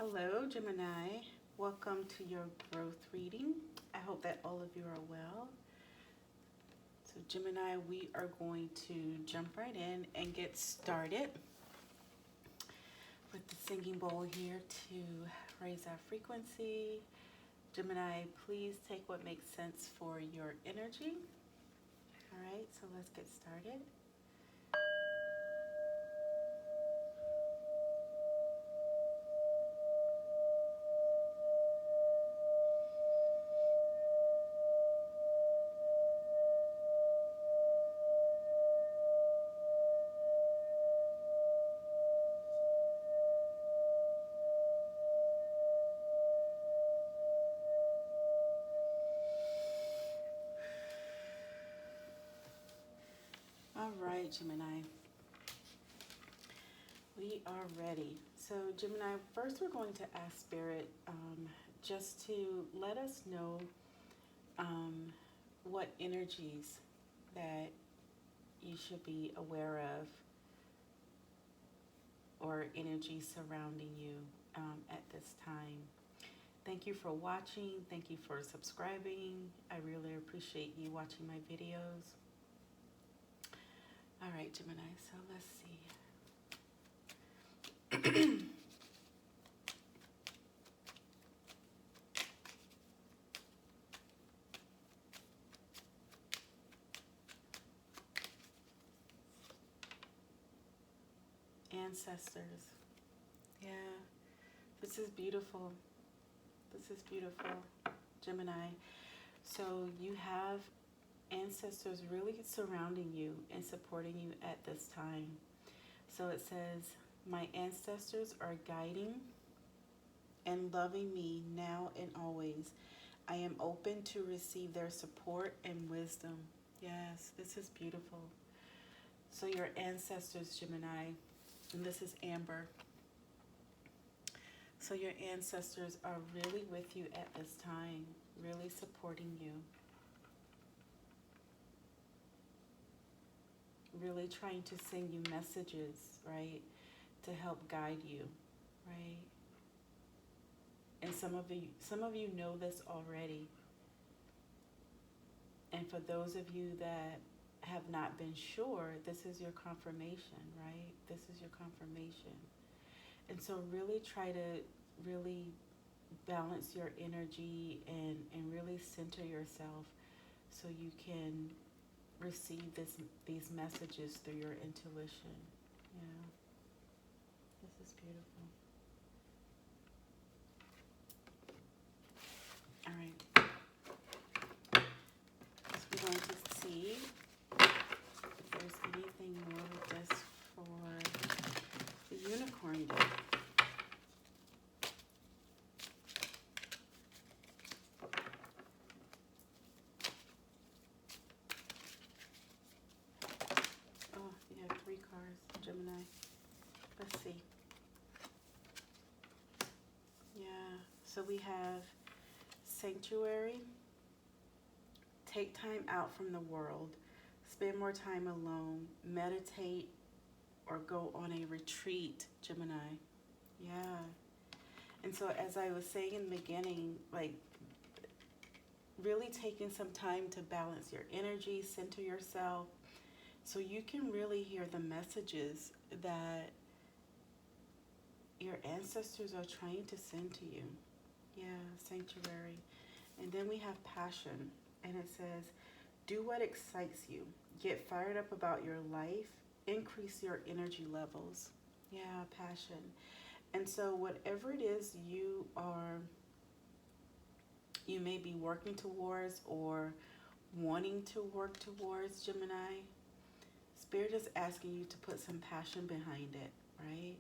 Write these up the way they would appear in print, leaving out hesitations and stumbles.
Hello, Gemini. Welcome to your growth reading. I hope that all of you are well. So, Gemini, we are going to jump right in and get started with the singing bowl here to raise our frequency. Gemini, please take what makes sense for your energy. All right, so let's get started. All right, Gemini. We are ready. So, Gemini, first we're going to ask Spirit just to let us know what energies that you should be aware of or energies surrounding you at this time. Thank you for watching. Thank you for subscribing. I really appreciate you watching my videos. All right, Gemini, so let's see. Ancestors. Yeah, this is beautiful. This is beautiful, Gemini. So you have ancestors really surrounding you and supporting you at this time. So it says, my ancestors are guiding and loving me now and always. I am open to receive their support and wisdom. Yes, this is beautiful. So your ancestors, Gemini, and this is Amber. So your ancestors are really with you at this time, really supporting you. Really trying to send you messages, right, to help guide you, right? And some of you know this already. And for those of you that have not been sure, this is your confirmation, right? This is your confirmation. And so really try to really balance your energy and really center yourself so you can receive these messages through your intuition. Yeah, this is beautiful. All right, so we're going to see if there's anything more with this for the unicorn deck. Oh, you have 3 cards, Gemini. Let's see. Yeah, so we have sanctuary. Take time out from the world. Spend more time alone. Meditate or go on a retreat, Gemini. Yeah. And so as I was saying in the beginning, like really taking some time to balance your energy, center yourself, so you can really hear the messages that your ancestors are trying to send to you. Yeah, sanctuary. And then we have passion. And it says, do what excites you. Get fired up about your life. Increase your energy levels. Yeah, passion. And so whatever it is you may be working towards or wanting to work towards, Gemini, Spirit is asking you to put some passion behind it, right?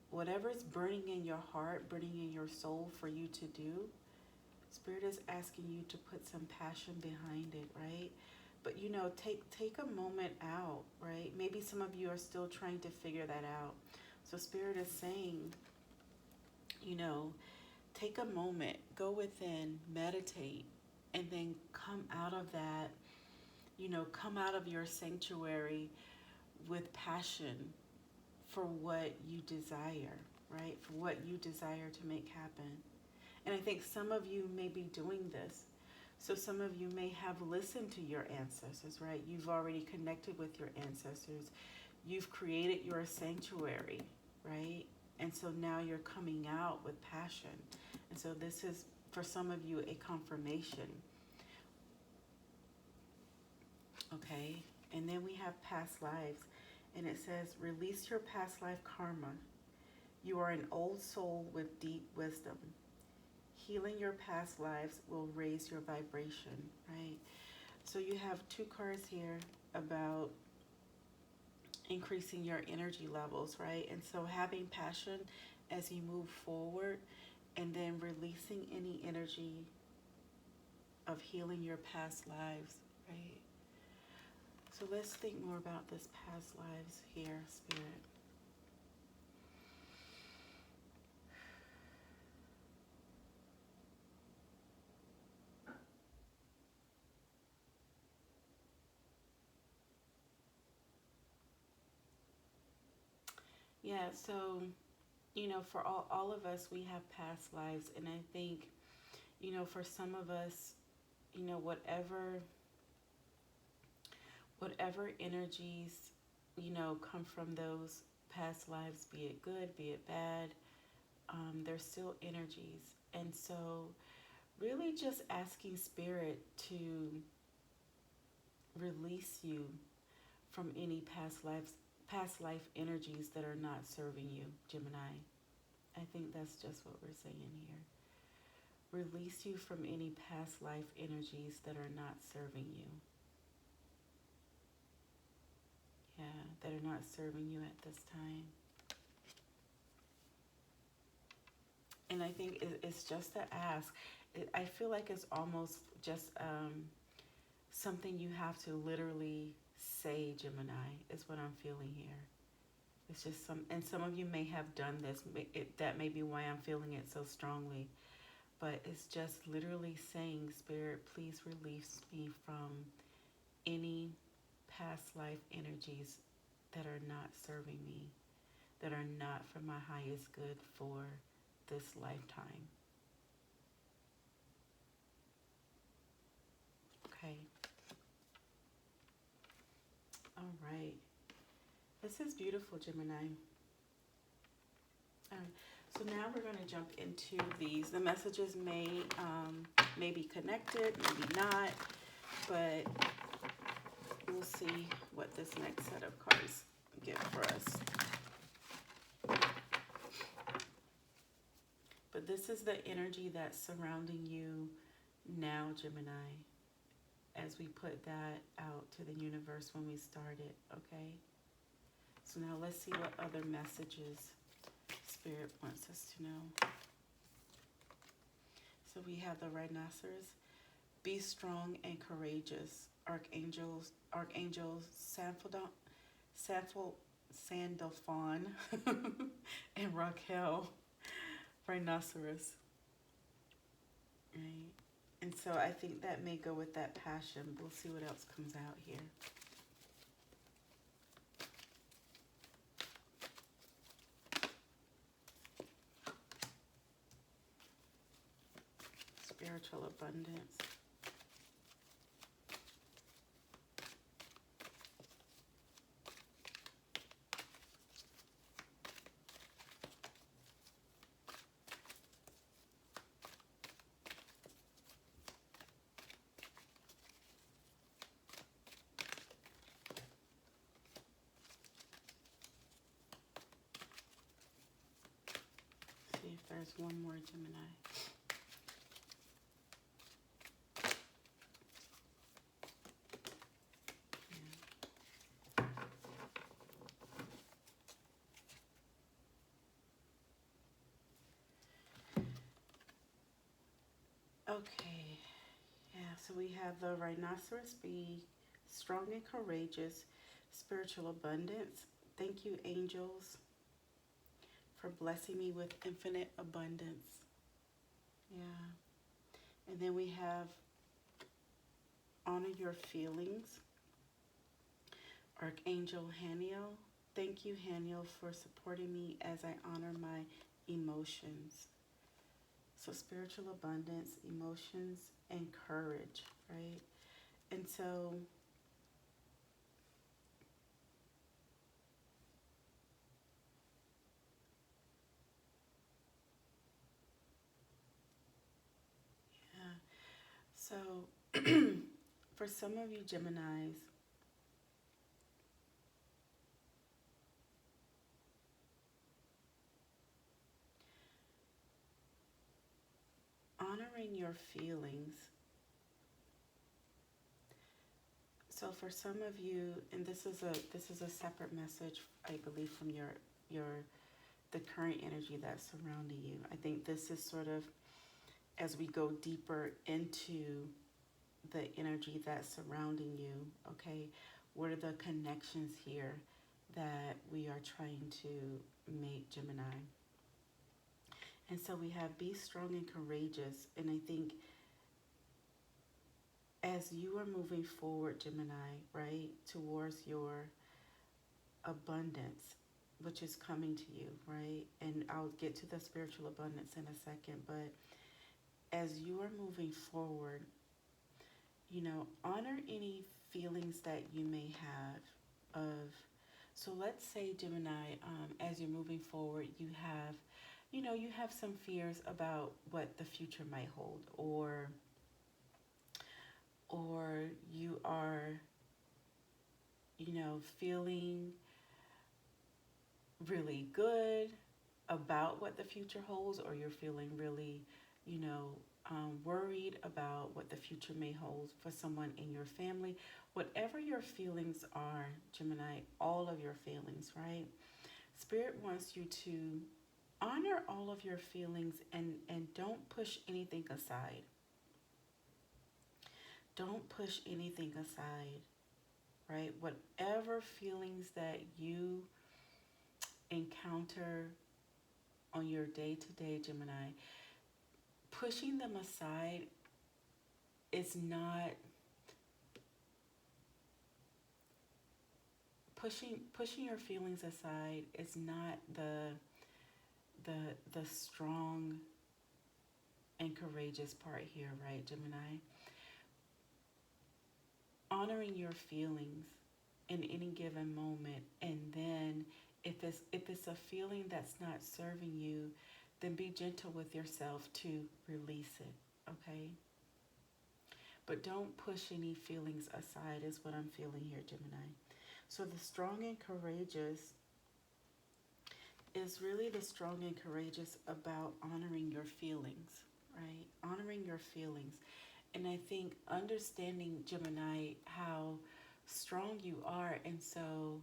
Whatever is burning in your heart, burning in your soul for you to do, Spirit is asking you to put some passion behind it, right? But, you know, take a moment out, right? Maybe some of you are still trying to figure that out. So Spirit is saying, you know, take a moment, go within, meditate, and then come out of that, you know, come out of your sanctuary with passion for what you desire, right? For what you desire to make happen. And I think some of you may be doing this. So some of you may have listened to your ancestors, right? You've already connected with your ancestors. You've created your sanctuary, right? And so now you're coming out with passion. And so this is, for some of you, a confirmation. Okay? And then we have past lives. And it says, release your past life karma. You are an old soul with deep wisdom. Healing your past lives will raise your vibration, right? So you have two cards here about increasing your energy levels, right? And so having passion as you move forward, and then releasing any energy of healing your past lives, right? So let's think more about this past lives here, Spirit. Yeah, so, for all of us, we have past lives. And I think, for some of us, whatever energies, come from those past lives, be it good, be it bad, they're still energies. And so really just asking Spirit to release you from any past life energies that are not serving you, Gemini. I think that's just what we're saying here. Release you from any past life energies that are not serving you. Yeah, that are not serving you at this time. And I think it's just to ask. I feel like it's almost just something you have to literally say, Gemini, is what I'm feeling here. It's just and some of you may have done this. That may be why I'm feeling it so strongly. But it's just literally saying, Spirit, please release me from any past life energies that are not serving me, that are not for my highest good for this lifetime. Okay. All right. This is beautiful, Gemini. All right. So now we're going to jump into these. The messages may be connected, maybe not, but we'll see what this next set of cards get for us. But this is the energy that's surrounding you now, Gemini, as we put that out to the universe when we started, okay? So now let's see what other messages Spirit wants us to know. So we have the rhinoceros. Be strong and courageous. Archangels Sandalphon and Raquel. Rhinoceros. Right. And so I think that may go with that passion. We'll see what else comes out here. Spiritual abundance. See if there's one more, Gemini. Okay, yeah, so we have the rhinoceros, be strong and courageous, spiritual abundance. Thank you, angels, for blessing me with infinite abundance. Yeah. And then we have honor your feelings, Archangel Haniel, Thank you, Haniel, for supporting me as I honor my emotions. So, spiritual abundance, emotions, and courage, right? And so, yeah. So, for some of you Geminis, honoring your feelings. So, for some of you, and this is a separate message, I believe, from your the current energy that's surrounding you. I think this is sort of as we go deeper into the energy that's surrounding you, okay? What are the connections here that we are trying to make, Gemini? And so we have be strong and courageous. And I think as you are moving forward, Gemini, right, towards your abundance, which is coming to you, right? And I'll get to the spiritual abundance in a second. But as you are moving forward, honor any feelings that you may have of, so let's say, Gemini, as you're moving forward, you have some fears about what the future might hold, or you are, feeling really good about what the future holds, or you're feeling really, you know, worried about what the future may hold for someone in your family. Whatever your feelings are, Gemini, all of your feelings, right? Spirit wants you to honor all of your feelings and don't push anything aside. Don't push anything aside, right? Whatever feelings that you encounter on your day to day, Gemini, pushing them aside is not pushing your feelings aside is not the strong and courageous part here, right, Gemini? Honoring your feelings in any given moment, and then if it's a feeling that's not serving you, then be gentle with yourself to release it, okay? But don't push any feelings aside is what I'm feeling here, Gemini. So the strong and courageous is really the strong and courageous about honoring your feelings, right? Honoring your feelings. And I think understanding, Gemini, how strong you are. And so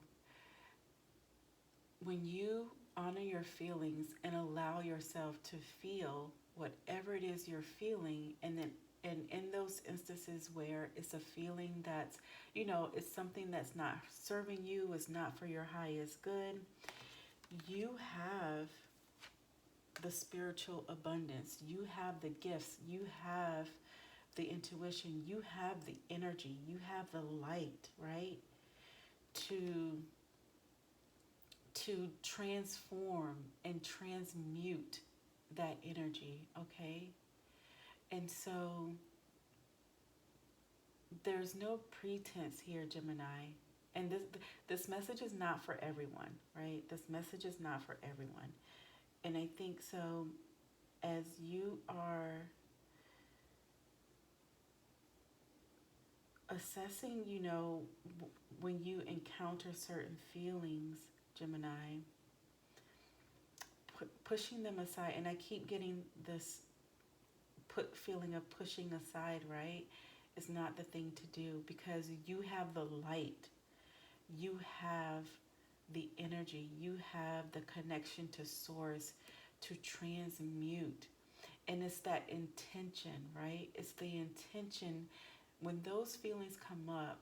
when you honor your feelings and allow yourself to feel whatever it is you're feeling, and then and in those instances where it's a feeling that's, it's something that's not serving you, is not for your highest good, you have the spiritual abundance, you have the gifts, you have the intuition, you have the energy, you have the light, right? To transform and transmute that energy, okay? And so there's no pretense here, Gemini. And this message is not for everyone, right? This message is not for everyone. And I think so as you are assessing, when you encounter certain feelings, Gemini, pushing them aside, and I keep getting this feeling of pushing aside, right, is not the thing to do, because you have the light, you have the energy, you have the connection to source to transmute. And it's that intention, right? It's the intention when those feelings come up.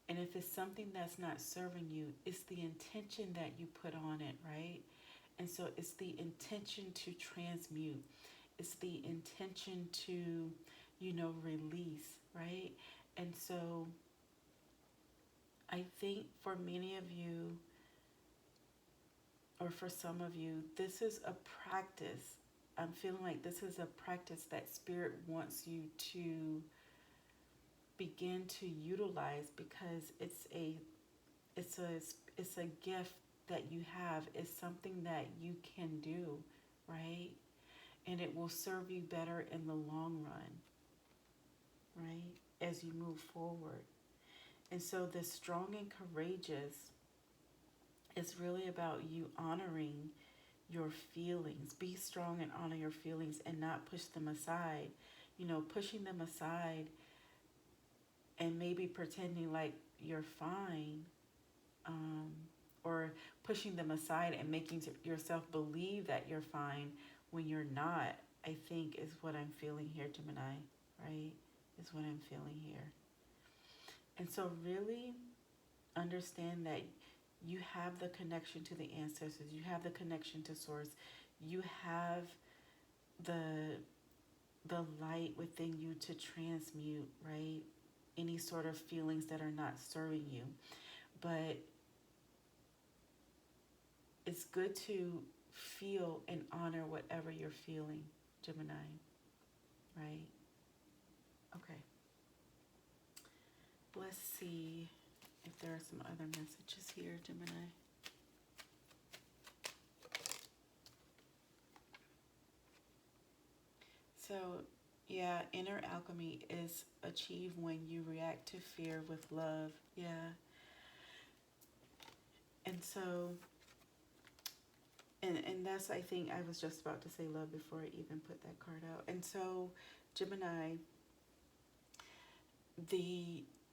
And if it's something that's not serving you, it's the intention that you put on it, right? And so it's the intention to transmute. It's the intention to, release, right? And so I think for many of you, or for some of you, this is a practice. I'm feeling like this is a practice that Spirit wants you to begin to utilize, because it's a it's a gift that you have. It's something that you can do, right? And it will serve you better in the long run, right? As you move forward. And so this strong and courageous is really about you honoring your feelings. Be strong and honor your feelings and not push them aside. You know, pushing them aside and maybe pretending like you're fine, um, or pushing them aside and making yourself believe that you're fine when you're not, I think is what I'm feeling here, Gemini, right? Is what I'm feeling here. And so really understand that you have the connection to the ancestors, you have the connection to source, you have the light within you to transmute, right? Any sort of feelings that are not serving you. But it's good to feel and honor whatever you're feeling, Gemini, right? Okay. Let's see if there are some other messages here, Gemini. So, yeah, inner alchemy is achieved when you react to fear with love. Yeah. And so, and that's, I think, I was just about to say love before I even put that card out. And so, Gemini,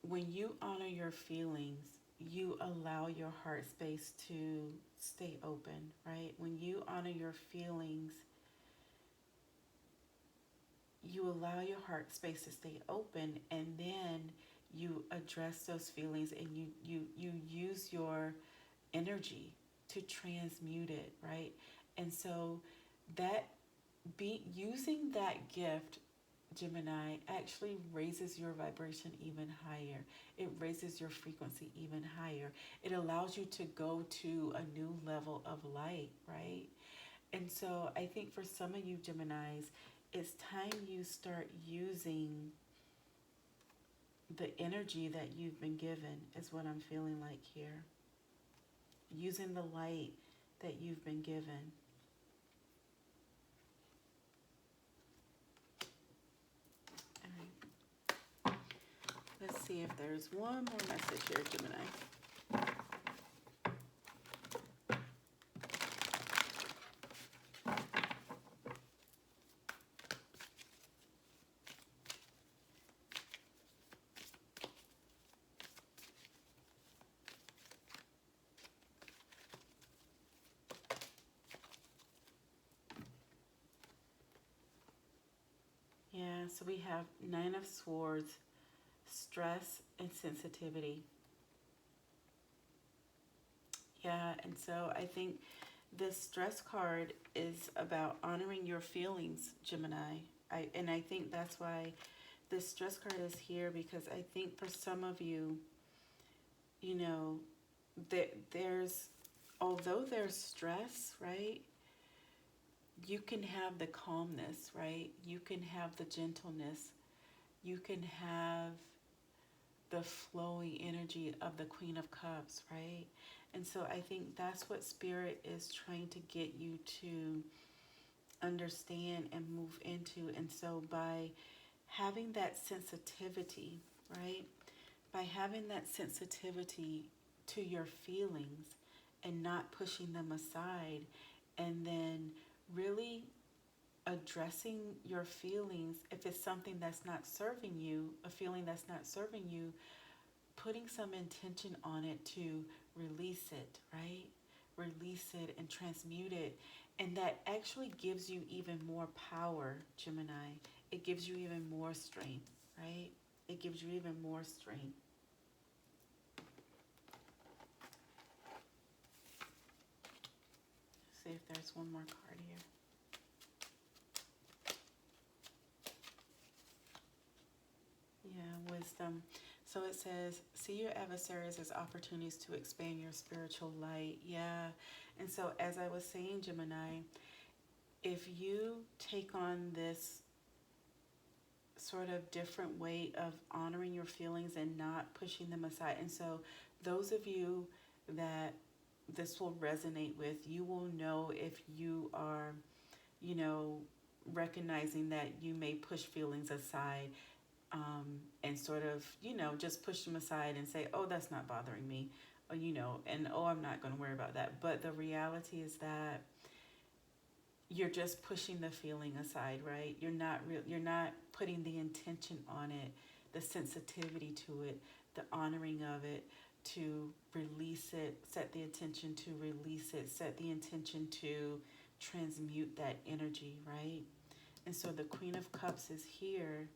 when you honor your feelings, you allow your heart space to stay open, right? When you honor your feelings, you allow your heart space to stay open, and then you address those feelings, and you use your energy to transmute it, right? And so that using that gift, Gemini, actually raises your vibration even higher. It raises your frequency even higher. It allows you to go to a new level of light, right? And so I think for some of you Geminis, it's time you start using the energy that you've been given, is what I'm feeling like here. Using the light that you've been given. All right. Let's see if there's one more message here, Gemini. Yeah, so we have Nine of Swords, stress and sensitivity. Yeah, and so I think this stress card is about honoring your feelings, Gemini. And I think that's why this stress card is here, because I think for some of you, you know, although there's stress, right? You can have the calmness, right? You can have the gentleness. You can have the flowing energy of the Queen of Cups, right? And so I think that's what Spirit is trying to get you to understand and move into. And so by having that sensitivity, right? By having that sensitivity to your feelings and not pushing them aside, and then really addressing your feelings, if it's something that's not serving you, a feeling that's not serving you, putting some intention on it to release it, right? Release it and transmute it. And that actually gives you even more power, Gemini. It gives you even more strength, right? It gives you even more strength. Let's see if there's one more card here. Yeah, wisdom. So it says, see your adversaries as opportunities to expand your spiritual light. Yeah. And so, as I was saying, Gemini, if you take on this sort of different way of honoring your feelings and not pushing them aside, and so those of you that this will resonate with, you will know if you are, you know, recognizing that you may push feelings aside, and sort of, just push them aside and say, oh, that's not bothering me, or, and oh, I'm not going to worry about that. But the reality is that you're just pushing the feeling aside, right? You're not putting the intention on it, the sensitivity to it, the honoring of it, to release it, set the intention to release it, set the intention to transmute that energy, right? And so the Queen of Cups is here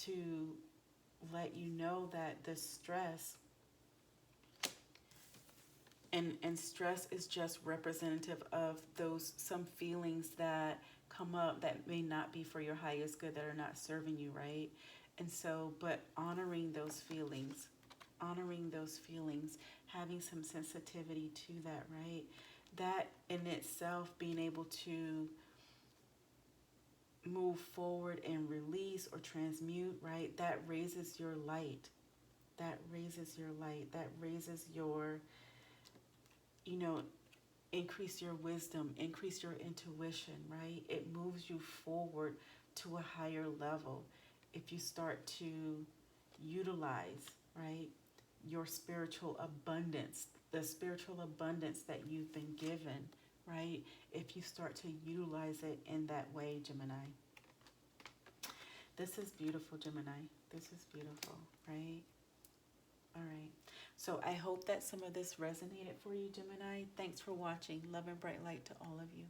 to let you know that the stress, and stress is just representative of those some feelings that come up that may not be for your highest good, that are not serving you, right? And so, but honoring those feelings, having some sensitivity to that, right? That in itself, being able to move forward and release or transmute, right? That raises your light. That raises your light. That raises your, you know, increase your wisdom, increase your intuition, right? It moves you forward to a higher level if you start to utilize, right, your spiritual abundance, the spiritual abundance that you've been given, right? If you start to utilize it in that way, Gemini. This is beautiful, Gemini. This is beautiful, right? All right. So I hope that some of this resonated for you, Gemini. Thanks for watching. Love and bright light to all of you.